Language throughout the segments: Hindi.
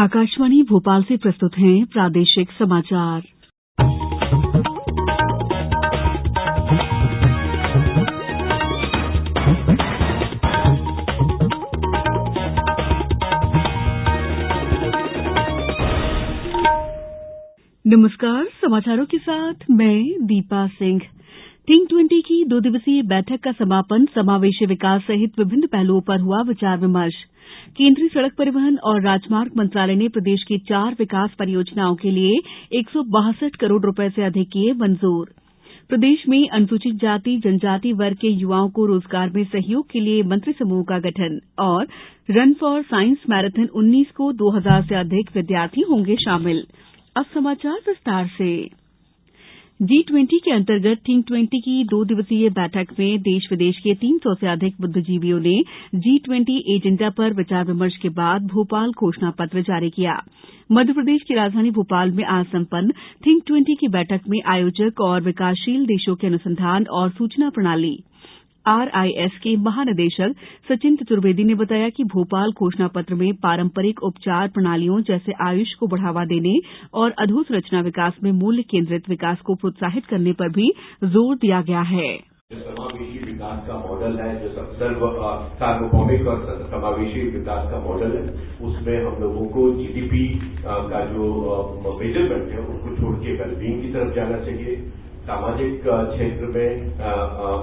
आकाशवाणी भोपाल से प्रस्तुत हैं प्रादेशिक समाचार। नमस्कार, समाचारों के साथ मैं दीपा सिंह। Think20 की 2 दिवसीय बैठक का समापन समावेशी विकास सहित विभिन्न पहलुओं पर हुआ विचार विमर्श। केंद्रीय सड़क परिवहन और राजमार्ग मंत्रालय ने प्रदेश की 4 विकास परियोजनाओं के लिए 162 करोड़ रुपए से अधिक किए मंजूर। प्रदेश में अनुसूचित जाति जनजाति वर्ग के युवाओं को रोजगार में सहयोग के लिए मंत्री समूह का गठन और रन फॉर साइंस मैराथन 19 को 2000 से अधिक विद्यार्थी होंगे शामिल। अब समाचार विस्तार से। G20 के अंतर्गत Think20 की 2 दिवसीय बैठक में देश विदेश के 300 से अधिक बुद्धिजीवियों ने G20 एजेंडा पर विचार विमर्श के बाद भोपाल घोषणा पत्र जारी किया। मध्यप्रदेश की राजधानी भोपाल में आज संपन्न Think20 की बैठक में आयोजक और विकासशील देशों के अनुसंधान और सूचना प्रणाली RIS के महानिदेशक सचिन चतुर्वेदी ने बताया कि भोपाल घोषणा पत्र में पारंपरिक उपचार प्रणालियों जैसे आयुष को बढ़ावा देने और अधोसंरचना विकास में मूल्य केंद्रित विकास को प्रोत्साहित करने पर भी जोर दिया गया है। समावेशी विकास का मॉडल है जो सार्वभौमिक और समावेशी विकास का मॉडल है, उसमें हम लोगों को GDP का जो मेजरमेंट है उसको छोड़ के वेलबींग की तरफ जाना चाहिए। सामाजिक क्षेत्र में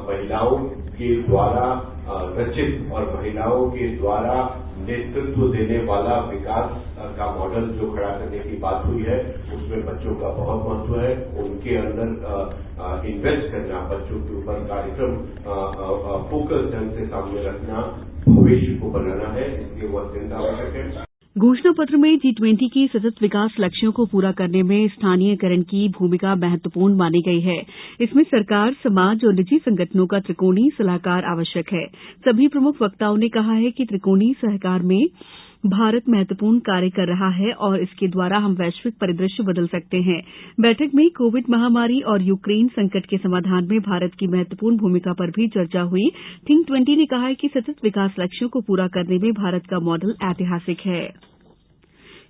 महिलाओं के द्वारा रचित और महिलाओं के द्वारा नेतृत्व देने वाला विकास का मॉडल जो खड़ा करने की बात हुई है, उसमें बच्चों का बहुत महत्व है। उनके अंदर इन्वेस्ट करना, बच्चों के ऊपर कार्यक्रम फोकस ढंग से सामने रखना, भविष्य को बनाना है, इसलिए वह अत्यंत आवश्यक है। घोषणा पत्र में G20 के सतत विकास लक्ष्यों को पूरा करने में स्थानीयकरण की भूमिका महत्वपूर्ण मानी गई है। इसमें सरकार, समाज और निजी संगठनों का त्रिकोणीय सलाहकार आवश्यक है। सभी प्रमुख वक्ताओं ने कहा है कि त्रिकोणीय सहकार में भारत महत्वपूर्ण कार्य कर रहा है और इसके द्वारा हम वैश्विक परिदृश्य बदल सकते हैं। बैठक में कोविड महामारी और यूक्रेन संकट के समाधान में भारत की महत्वपूर्ण भूमिका पर भी चर्चा हुई। Think20 ने कहा है कि सतत विकास लक्ष्यों को पूरा करने में भारत का मॉडल ऐतिहासिक है।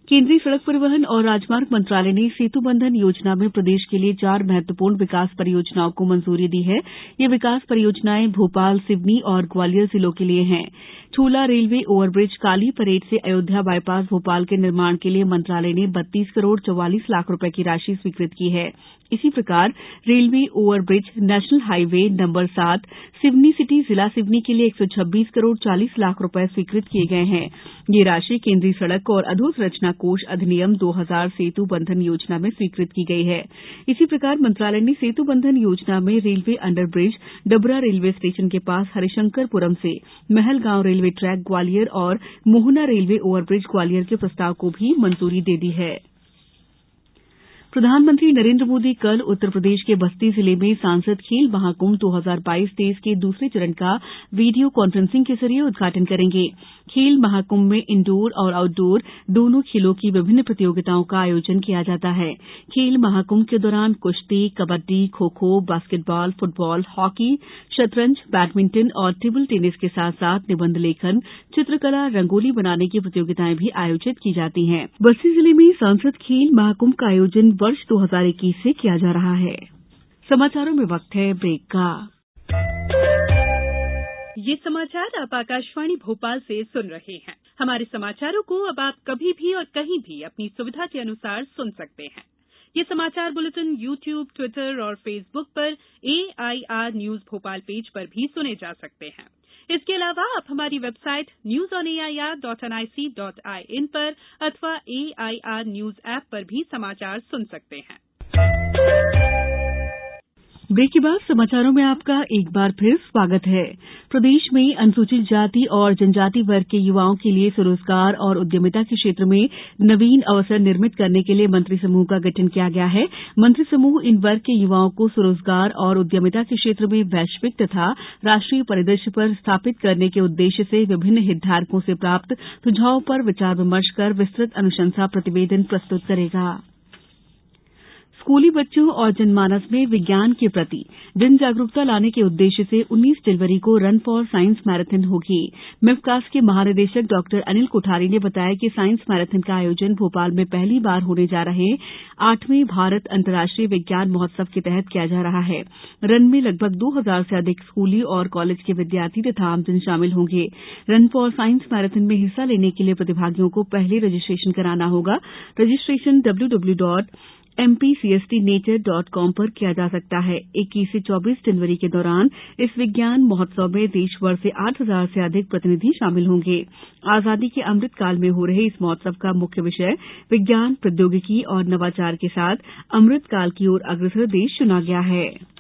केंद्रीय सड़क परिवहन और राजमार्ग मंत्रालय ने सेतु बंधन योजना में प्रदेश के लिए 4 महत्वपूर्ण विकास परियोजनाओं को मंजूरी दी है। ये विकास परियोजनाएं भोपाल, सिवनी और ग्वालियर जिलों के लिए हैं। छोला रेलवे ओवरब्रिज काली परेड से अयोध्या बाईपास भोपाल के निर्माण के लिए मंत्रालय ने 32 करोड़ 44 लाख रुपए की राशि स्वीकृत की है। इसी प्रकार railway overbridge national highway number 7 Seoni city जिला सिवनी के लिए 126 करोड़ 40 लाख रुपए स्वीकृत किए गए हैं। ये राशि केंद्रीय सड़क और अधोसंरचना कोष अधिनियम 2000 सेतु बंधन योजना में स्वीकृत की गई है। इसी प्रकार मंत्रालय ने सेतु बंधन योजना में railway underbridge Dabra railway station के पास हरिशंकरपुरम से महलगांव रेलवे ट्रैक ग्वालियर और मोहना रेलवे ओवरब्रिज ग्वालियर के प्रस्ताव को भी मंजूरी दे दी है। प्रधानमंत्री नरेंद्र मोदी कल उत्तर प्रदेश के बस्ती जिले में सांसद खेल महाकुंभ 2022-23 के दूसरे चरण का वीडियो कॉन्फ्रेंसिंग के जरिए उद्घाटन करेंगे। खेल महाकुंभ में इंडोर और आउटडोर दोनों खेलों की विभिन्न प्रतियोगिताओं का आयोजन किया जाता है। खेल महाकुंभ के दौरान कुश्ती, kabaddi, kho kho, basketball, football, hockey, शतरंज, बैडमिंटन और टेबल टेनिस के साथ साथ निबंध लेखन, चित्रकला, रंगोली बनाने की प्रतियोगिताएं भी आयोजित की जाती हैं। बस्ती जिले में सांसद खेल महाकुंभ का आयोजन वर्ष 2021 से किया जा रहा है। समाचारों में वक्त है ब्रेक का। ये समाचार आप आकाशवाणी भोपाल से सुन रहे हैं। हमारे समाचारों को अब आप कभी भी और कहीं भी अपनी सुविधा के अनुसार सुन सकते हैं। ये समाचार बुलेटिन YouTube, ट्विटर और फेसबुक पर AIR न्यूज भोपाल पेज पर भी सुने जा सकते हैं। इसके अलावा आप हमारी वेबसाइट newsonair.nic.in पर अथवा AIR न्यूज ऐप पर भी समाचार सुन सकते हैं। ब्रेक के बाद समाचारों में आपका एक बार फिर स्वागत है। प्रदेश में अनुसूचित जाति और जनजाति वर्ग के युवाओं के लिए स्वरोजगार और उद्यमिता के क्षेत्र में नवीन अवसर निर्मित करने के लिए मंत्री समूह का गठन किया गया है। मंत्री समूह इन वर्ग के युवाओं को स्वरोजगार और उद्यमिता के क्षेत्र में वैश्विक तथा राष्ट्रीय परिदृश्य पर स्थापित करने के उद्देश्य से विभिन्न हितधारकों से प्राप्त सुझावों पर विचार विमर्श कर विस्तृत अनुशंसा प्रतिवेदन प्रस्तुत करेगा। स्कूली बच्चों और जनमानस में विज्ञान के प्रति जन जागरूकता लाने के उद्देश्य से 19 जनवरी को रन फॉर साइंस मैराथन होगी। मिफकास के महानिदेशक डॉ अनिल कोठारी ने बताया कि साइंस मैराथन का आयोजन भोपाल में पहली बार होने जा रहे 8वें भारत अंतर्राष्ट्रीय विज्ञान महोत्सव के तहत किया जा रहा है। रन में लगभग 2000 से अधिक स्कूली और कॉलेज के विद्यार्थी तथा आमजन शामिल होंगे। रन फॉर साइंस मैराथन में हिस्सा लेने के लिए प्रतिभागियों को पहले रजिस्ट्रेशन कराना होगा। रजिस्ट्रेशन www.mpcstnature.com पर किया जा सकता है। 21 से 24 जनवरी के दौरान इस विज्ञान महोत्सव में देशभर से 8000 से अधिक प्रतिनिधि शामिल होंगे। आजादी के अमृत काल में हो रहे इस महोत्सव का मुख्य विषय विज्ञान, प्रौद्योगिकी और नवाचार के साथ अमृत काल की ओर अग्रसर देश चुना गया है।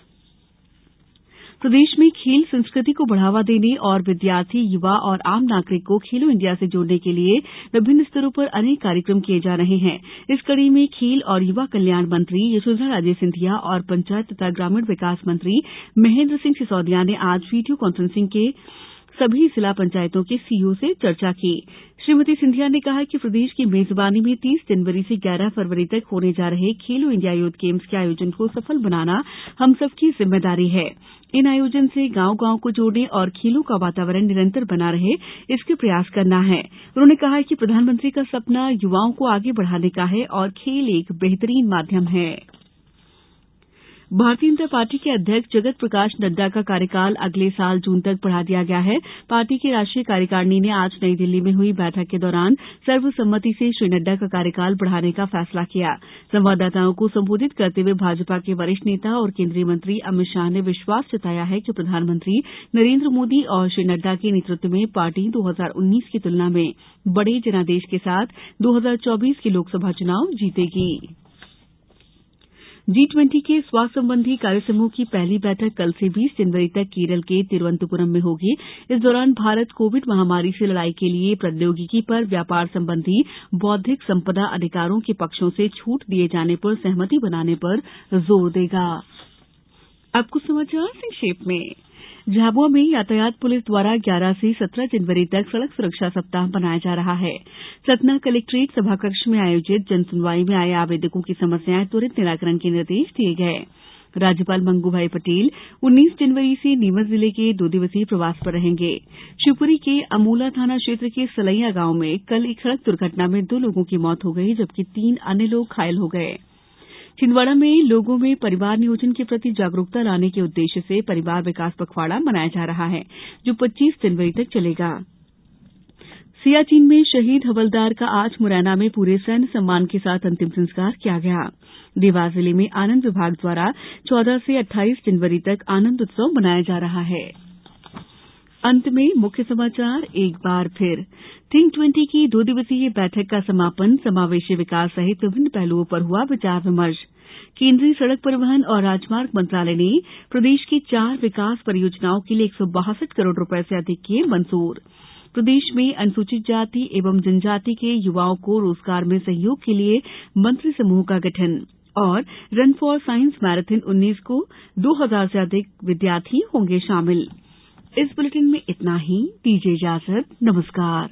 प्रदेश में खेल संस्कृति को बढ़ावा देने और विद्यार्थी, युवा और आम नागरिक को खेलो इंडिया से जोड़ने के लिए विभिन्न स्तरों पर अनेक कार्यक्रम किए जा रहे हैं। इस कड़ी में खेल और युवा कल्याण मंत्री यशोधरा राजे सिंधिया और पंचायत तथा ग्रामीण विकास मंत्री महेंद्र सिंह सिसोदिया ने आज वीडियो कॉन्फ्रेंसिंग के सभी जिला पंचायतों के सीईओ से चर्चा की। श्रीमती सिंधिया ने कहा कि प्रदेश की मेजबानी में 30 जनवरी से 11 फरवरी तक होने जा रहे खेलो इंडिया यूथ गेम्स के आयोजन को सफल बनाना हम सबकी जिम्मेदारी है। इन आयोजन से गांव-गांव को जोड़ने और खेलों का वातावरण निरंतर बना रहे, इसके प्रयास करना है। उन्होंने कहा कि प्रधानमंत्री का सपना युवाओं को आगे बढ़ाने का है और खेल एक बेहतरीन माध्यम है। भारतीय जनता पार्टी के अध्यक्ष जगत प्रकाश नड्डा का कार्यकाल अगले साल जून तक बढ़ा दिया गया है। पार्टी की राष्ट्रीय कार्यकारिणी ने आज नई दिल्ली में हुई बैठक के दौरान सर्वसम्मति से श्री नड्डा का कार्यकाल बढ़ाने का फैसला किया। संवाददाताओं को संबोधित करते हुए भाजपा के वरिष्ठ नेता और केंद्रीय मंत्री अमित शाह ने विश्वास जताया है कि प्रधानमंत्री नरेंद्र मोदी और श्री नड्डा के नेतृत्व में पार्टी 2019 की तुलना में बड़े जनादेश के साथ 2024 के लोकसभा चुनाव जीतेगी। G20 के स्वास्थ्य संबंधी कार्यसमूह की पहली बैठक कल से 20 जनवरी तक केरल के तिरुवनंतपुरम में होगी। इस दौरान भारत कोविड महामारी से लड़ाई के लिए प्रौद्योगिकी पर व्यापार संबंधी बौद्धिक संपदा अधिकारों के पक्षों से छूट दिए जाने पर सहमति बनाने पर जोर देगा। अब कुछ समाचार संक्षेप में। झाबुआ में यातायात पुलिस द्वारा 11 से 17 जनवरी तक सड़क सुरक्षा सप्ताह मनाया जा रहा है। सतना कलेक्ट्रेट सभाकक्ष में आयोजित जनसुनवाई में आए आवेदकों की समस्याएं त्वरित निराकरण के निर्देश दिए गए। राज्यपाल मंगूभाई पटेल 19 जनवरी से नीमच जिले के 2 दिवसीय प्रवास पर रहेंगे। शिवपुरी के अमूला थाना क्षेत्र के सलैया गांव में कल एक सड़क दुर्घटना में 2 लोगों की मौत हो गई, जबकि 3 अन्य लोग घायल हो गए। छिंदवाड़ा में लोगों में परिवार नियोजन के प्रति जागरूकता लाने के उद्देश्य से परिवार विकास पखवाड़ा मनाया जा रहा है, जो 25 जनवरी तक चलेगा। सियाचिन में शहीद हवलदार का आज मुरैना में पूरे सैन्य सम्मान के साथ अंतिम संस्कार किया गया। देवास जिले में आनंद विभाग द्वारा 14 से 28 जनवरी तक आनंद उत्सव मनाया जा रहा है। अंत में मुख्य समाचार एक बार फिर। थिंक 20 की 2 दिवसीय बैठक का समापन, समावेशी विकास सहित विभिन्न पहलुओं पर हुआ विचार विमर्श। केंद्रीय सड़क परिवहन और राजमार्ग मंत्रालय ने प्रदेश की 4 विकास परियोजनाओं के लिए 162 करोड़ रुपए से अधिक किए मंजूर। प्रदेश में अनुसूचित जाति एवं जनजाति के युवाओं को रोजगार में सहयोग के लिए मंत्री समूह का गठन। और रन फॉर साइंस मैराथन 19 को 2000 से अधिक विद्यार्थी होंगे शामिल। इस बुलेटिन में इतना ही। दीजिए इजाजत। नमस्कार।